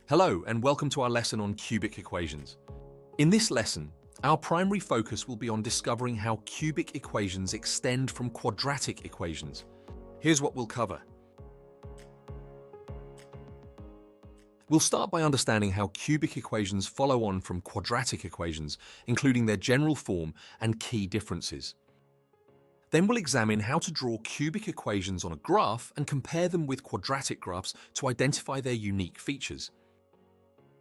Hello and welcome to our lesson on cubic equations. In this lesson, our primary focus will be on discovering how cubic equations extend from quadratic equations. Here's what we'll cover. We'll start by understanding how cubic equations follow on from quadratic equations, including their general form and key differences. Then we'll examine how to draw cubic equations on a graph and compare them with quadratic graphs to identify their unique features.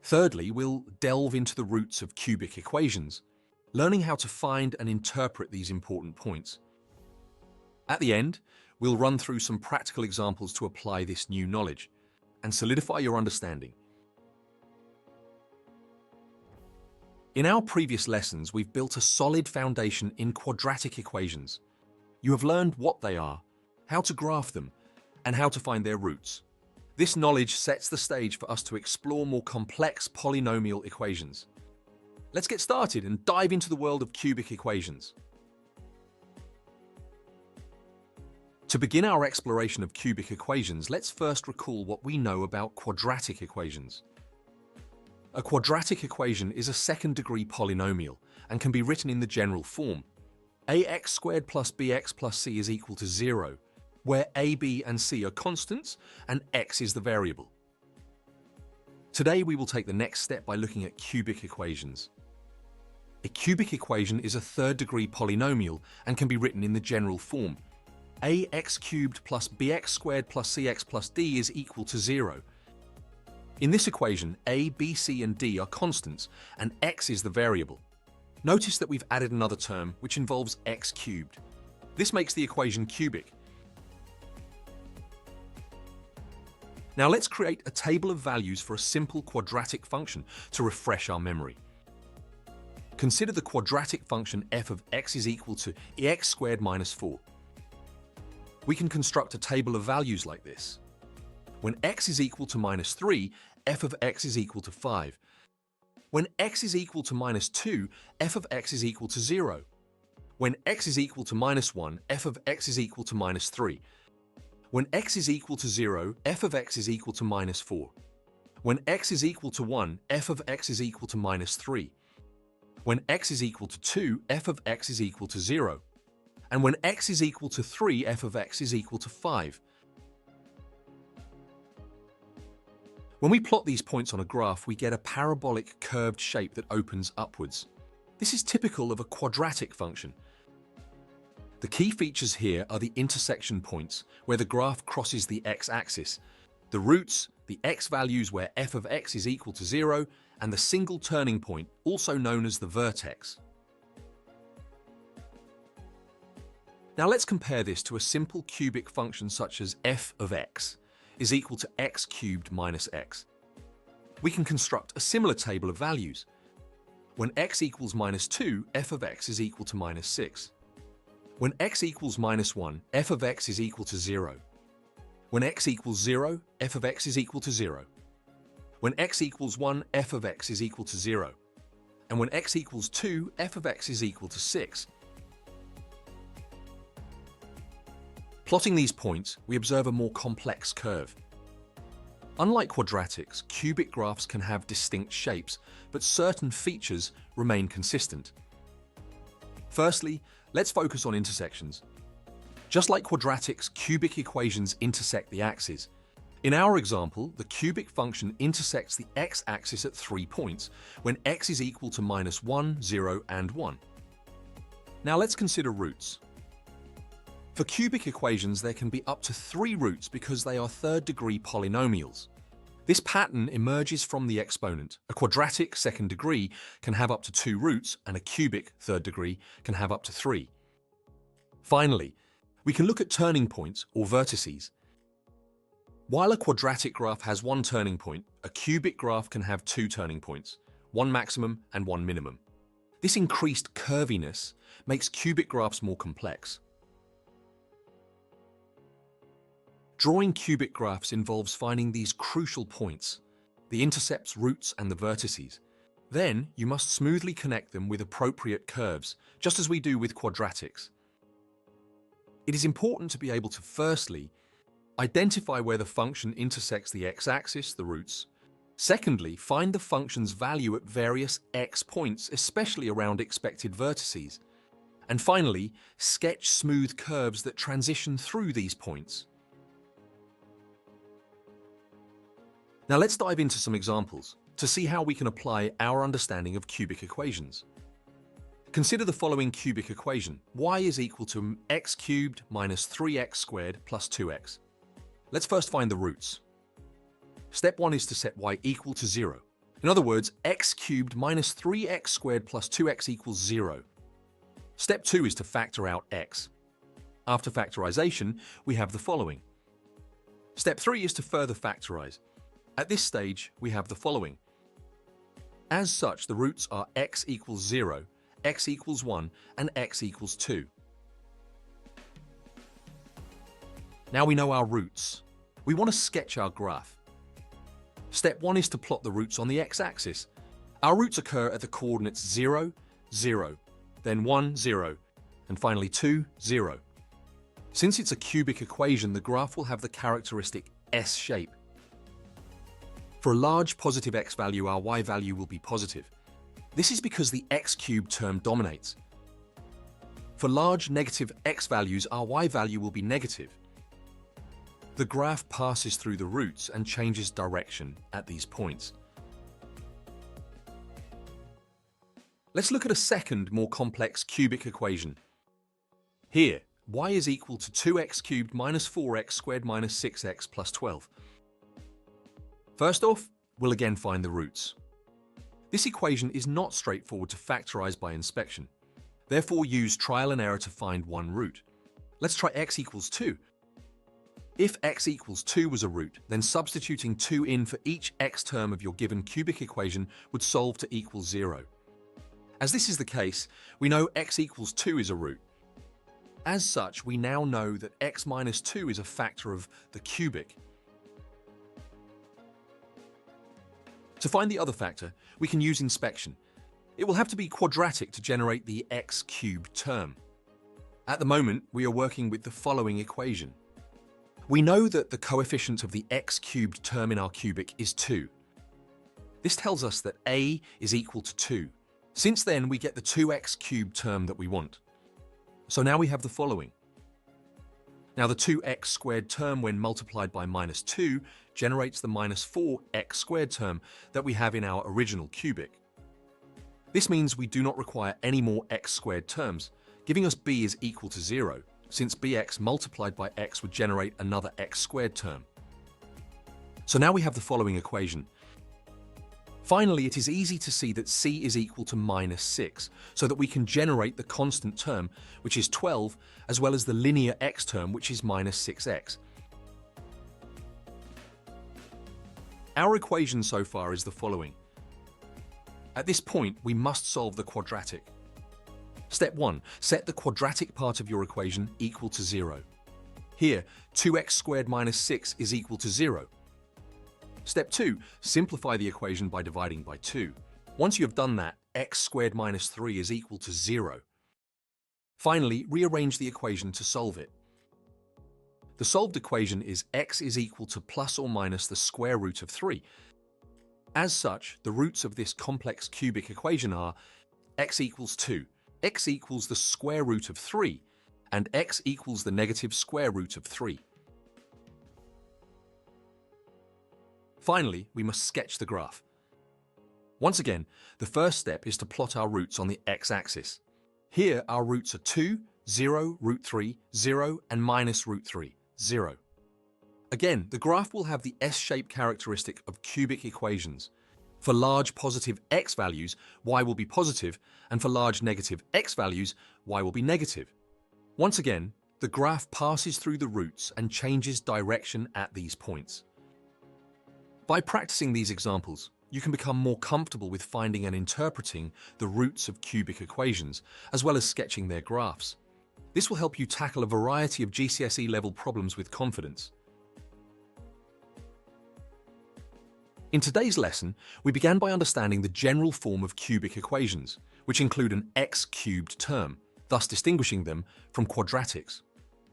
Thirdly, we'll delve into the roots of cubic equations, learning how to find and interpret these important points. At the end, we'll run through some practical examples to apply this new knowledge and solidify your understanding. In our previous lessons, we've built a solid foundation in quadratic equations. You have learned what they are, how to graph them, and how to find their roots. This knowledge sets the stage for us to explore more complex polynomial equations. Let's get started and dive into the world of cubic equations. To begin our exploration of cubic equations, let's first recall what we know about quadratic equations. A quadratic equation is a second-degree polynomial and can be written in the general form. ax squared plus bx plus c is equal to 0, where a, b, and c are constants and x is the variable. Today we will take the next step by looking at cubic equations. A cubic equation is a third-degree polynomial and can be written in the general form. ax cubed plus bx squared plus cx plus d is equal to 0. In this equation, a, b, c, and d are constants and x is the variable. Notice that we've added another term which involves x cubed. This makes the equation cubic. Now let's create a table of values for a simple quadratic function to refresh our memory. Consider the quadratic function f of x is equal to x squared minus 4. We can construct a table of values like this. When x is equal to minus 3, f of x is equal to 5. When x is equal to minus 2, f of x is equal to 0. When x is equal to minus 1, f of x is equal to minus 3. When x is equal to 0, f of x is equal to minus 4. When x is equal to 1, f of x is equal to minus 3. When x is equal to 2, f of x is equal to 0. And when x is equal to 3, f of x is equal to 5. When we plot these points on a graph, we get a parabolic curved shape that opens upwards. This is typical of a quadratic function. The key features here are the intersection points, where the graph crosses the x-axis, the roots, the x values where f of x is equal to 0, and the single turning point, also known as the vertex. Now let's compare this to a simple cubic function such as f of x is equal to x cubed minus x. We can construct a similar table of values. When x equals minus 2, f of x is equal to minus 6. When x equals minus 1, f of x is equal to 0. When x equals 0, f of x is equal to 0. When x equals 1, f of x is equal to 0. And when x equals 2, f of x is equal to 6. Plotting these points, we observe a more complex curve. Unlike quadratics, cubic graphs can have distinct shapes, but certain features remain consistent. Firstly, let's focus on intersections. Just like quadratics, cubic equations intersect the axes. In our example, the cubic function intersects the x-axis at 3 points, when x is equal to minus 1, 0, and 1. Now let's consider roots. For cubic equations, there can be up to 3 roots because they are third-degree polynomials. This pattern emerges from the exponent. A quadratic second degree can have up to 2 roots, and a cubic third degree can have up to 3. Finally, we can look at turning points or vertices. While a quadratic graph has 1 turning point, a cubic graph can have 2 turning points, 1 maximum and 1 minimum. This increased curviness makes cubic graphs more complex. Drawing cubic graphs involves finding these crucial points, the intercepts, roots, and the vertices. Then, you must smoothly connect them with appropriate curves, just as we do with quadratics. It is important to be able to firstly identify where the function intersects the x-axis, the roots, Secondly, find the function's value at various x points, especially around expected vertices. And finally, sketch smooth curves that transition through these points. Now let's dive into some examples to see how we can apply our understanding of cubic equations. Consider the following cubic equation. Y is equal to x cubed minus 3x squared plus 2x. Let's first find the roots. Step 1 is to set y equal to 0. In other words, x cubed minus 3x squared plus 2x equals 0. Step 2 is to factor out x. After factorization, we have the following. Step 3 is to further factorize. At this stage, we have the following. As such, the roots are x equals 0, x equals 1, and x equals 2. Now we know our roots. We want to sketch our graph. Step 1 is to plot the roots on the x-axis. Our roots occur at the coordinates 0, 0, then 1, 0, and finally 2, 0. Since it's a cubic equation, the graph will have the characteristic S shape. For a large positive x value, our y value will be positive. This is because the x cubed term dominates. For large negative x values, our y value will be negative. The graph passes through the roots and changes direction at these points. Let's look at a second, more complex cubic equation. Here, y is equal to 2x cubed minus 4x squared minus 6x plus 12. First off, we'll again find the roots. This equation is not straightforward to factorize by inspection. Therefore, use trial and error to find one root. Let's try x equals 2. If x equals 2 was a root, then substituting 2 in for each x term of your given cubic equation would solve to equal 0. As this is the case, we know x equals 2 is a root. As such, we now know that x minus 2 is a factor of the cubic. To find the other factor, we can use inspection. It will have to be quadratic to generate the x cubed term. At the moment, we are working with the following equation. We know that the coefficient of the x cubed term in our cubic is 2. This tells us that a is equal to 2. Since then, we get the 2x cubed term that we want. So now we have the following. Now the 2x squared term, when multiplied by minus 2, generates the minus 4x squared term that we have in our original cubic. This means we do not require any more x squared terms, giving us b is equal to 0, since bx multiplied by x would generate another x squared term. So now we have the following equation. Finally, it is easy to see that c is equal to minus 6, so that we can generate the constant term, which is 12, as well as the linear x term, which is minus 6x. Our equation so far is the following. At this point, we must solve the quadratic. Step 1. Set the quadratic part of your equation equal to 0. Here, 2x squared minus 6 is equal to 0. Step 2. Simplify the equation by dividing by 2. Once you have done that, x squared minus 3 is equal to 0. Finally, rearrange the equation to solve it. The solved equation is x is equal to plus or minus the square root of 3. As such, the roots of this complex cubic equation are x equals 2, x equals the square root of 3, and x equals the negative square root of 3. Finally, we must sketch the graph. Once again, the first step is to plot our roots on the x-axis. Here, our roots are 2, 0, root 3, 0, and minus root 3, 0. Again, the graph will have the S-shaped characteristic of cubic equations. For large positive x values, y will be positive, and for large negative x values, y will be negative. Once again, the graph passes through the roots and changes direction at these points. By practicing these examples, you can become more comfortable with finding and interpreting the roots of cubic equations, as well as sketching their graphs. This will help you tackle a variety of GCSE level problems with confidence. In today's lesson, we began by understanding the general form of cubic equations, which include an x cubed term, thus distinguishing them from quadratics.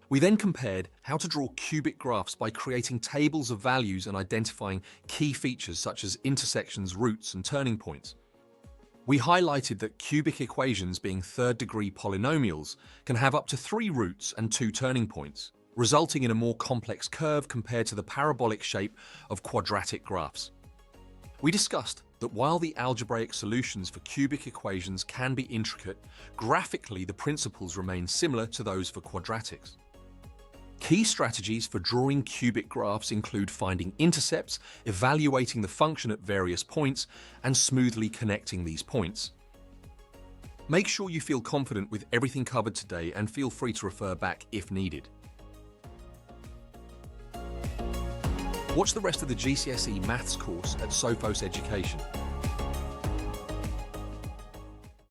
We then compared how to draw cubic graphs by creating tables of values and identifying key features such as intersections, roots, and turning points. We highlighted that cubic equations, being third-degree polynomials, can have up to 3 roots and 2 turning points, resulting in a more complex curve compared to the parabolic shape of quadratic graphs. We discussed that while the algebraic solutions for cubic equations can be intricate, graphically the principles remain similar to those for quadratics. Key strategies for drawing cubic graphs include finding intercepts, evaluating the function at various points, and smoothly connecting these points. Make sure you feel confident with everything covered today and feel free to refer back if needed. Watch the rest of the GCSE Maths course at Sophos Education.